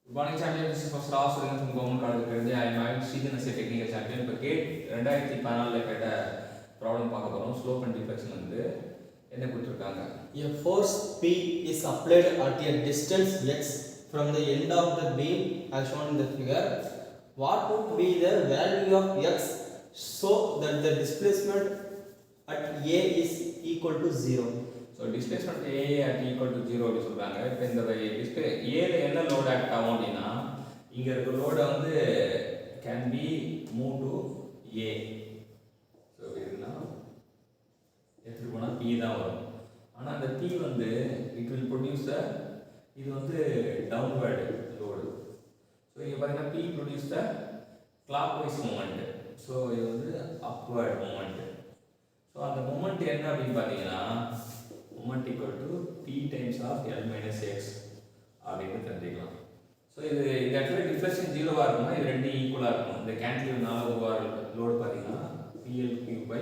Good morning, champion. This is Mr. Rao from Government College of India. I am having Sridhan as a technical champion. இப்போ gate 2014 கேட்ட problem பார்க்க போகிறோம். Slope and deflection வந்து என்ன கொடுத்துருக்காங்க. A force P is applied at a distance x from the end of the beam as shown in the figure. What would be the value of x so that the displacement at A is equal to 0? So displacement A at equal to 0 அப்படி சொல்கிறாங்க. இப்போ இந்த display ஏல என்ன load act ஆகும் அப்படின்னா, இங்கே இருக்கிற லோடை வந்து can be move to A. So இதுனா எடுத்துகிட்டு போனால் பி தான் வரும். ஆனால் அந்த பி வந்து இட் வில் ப்ரொடியூஸ் த, இது வந்து டவுன்வர்டு லோடு. ஸோ இங்கே பார்த்தீங்கன்னா P produce the clockwise moment. So இது வந்து அப்வர்ட் மூமெண்ட்டு. ஸோ அந்த மூமெண்ட் என்ன அப்படின்னு பார்த்தீங்கன்னா, moment equal to p times of l minus x அப்படின்னு தெரிஞ்சுக்கலாம். ஸோ இது இந்த இடத்துல டிஃப்ளெக்ஷன் 0வா இருக்கும்னா இது ரெண்டு ஈக்குவலாக இருக்கும். இந்த கேன்டிலீவர் 4 ஓவர் லோடு பார்த்தீங்கன்னா PL³ by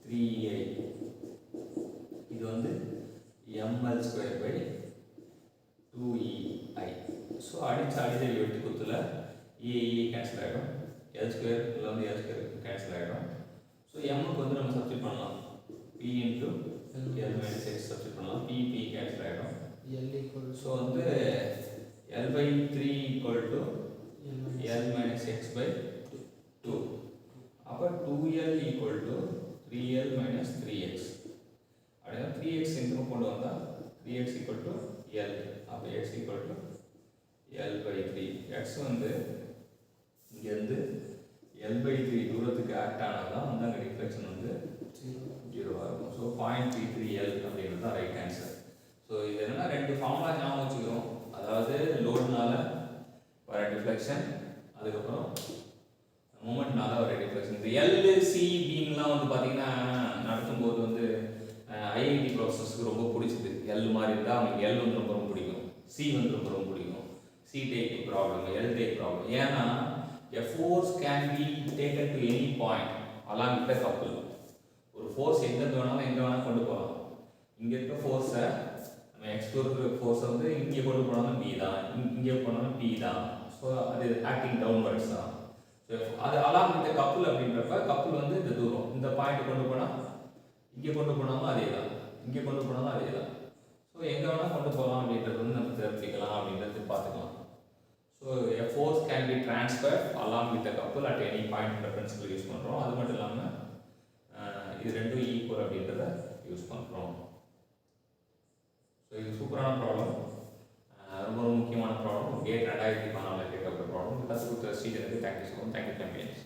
3EI, இது வந்து ML² by 2EI. ஸோ அடிச்ச வெட்டு குத்துல EE கேன்சல் ஆகிடும், L² இதில் வந்து L² கேன்சல் ஆகிடும். ஸோ எம்முக்கு வந்து நம்ம சப்ஸ்டிட் பண்ணலாம், P into L minus x substitute பண்ணலாம், P கேன்சல் ஆகிடும். ஸோ வந்து L/3 equal to L minus x by 2. அப்போ 2L equal to 3L minus 3x. அப்படின்னா 3x இந்த கொண்டு வந்தால் 3x equal to L. அப்போ x equal to L/3. x வந்து இங்கேருந்து L/3 தூரத்துக்கு ஆக்ட் ஆனால் தான் வந்து அங்கே டிஃப்ளெக்ஷன் வந்து 0 இருக்கும். ஸோ 0.33L அப்படிங்கிறது தான் ரைட் ஆன்சர். ஸோ இது என்னன்னா ரெண்டு ஃபார்முலா ஞாபகம் வச்சுக்கிறோம். அதாவது லோடுனால வர டிஃப்ளெக்ஷன், அதுக்கப்புறம் மூமெண்ட்னால வர டிஃப்ளெக்ஷன். இந்த LC பீம்லாம் வந்து பார்த்தீங்கன்னா நடத்தும்போது வந்து ஐஐடி ப்ராசஸ்க்கு ரொம்ப பிடிச்சது. எல் மாதிரி இருந்தால் அவங்களுக்கு எல் வந்து ரொம்ப ரொம்ப பிடிக்கும், சி வந்து ரொம்ப ரொம்ப பிடிக்கும். C take problem, L take problem. ஏன்னா a force can be taken to any point along with the couple. ஒரு ஃபோர்ஸ் எங்கே வேணாலும் கொண்டு போகலாம். இங்கே இருக்க ஃபோர்ஸை நம்ம எக்ஸ்ப்ளோர் ஃபோர்ஸை வந்து இங்கே கொண்டு போனாலும் பி தான், இங்கே போனாலும் பி தான். ஸோ அது ஆக்டிங் டவுன்வர்ட்ஸ் தான். ஸோ அது அலாங் வித் கப்புள் அப்படின்றப்ப கப்புள் வந்து இந்த தூரம் இந்த பாயிண்ட் கொண்டு போனால் இங்கே கொண்டு போனாலும் அதே தான், இங்கே கொண்டு போனாலும் அதே தான். ஸோ எங்கே வேணால் கொண்டு போகலாம் அப்படின்றது வந்து நம்ம தெரிஞ்சுக்கலாம் அப்படின்றது பார்த்துக்கலாம். So a force can be transferred along with the couple at any point ரெஃபரன்ஸ்க்கு யூஸ் பண்ணுறோம். அது மட்டும் இல்லாமல் இது ரெண்டும் ஈக்குவல் அப்படின்றத யூஸ் பண்ணுறோம். ஸோ இது சூப்பரான ப்ராப்ளம், ரொம்ப முக்கியமான ப்ராப்ளம். கேட் 2014 கேட்கப்பட்ட ப்ராப்ளம். கற்றுக் கொடுத்த ஸ்ரீதனுக்கு thank you so much. Thank you champions.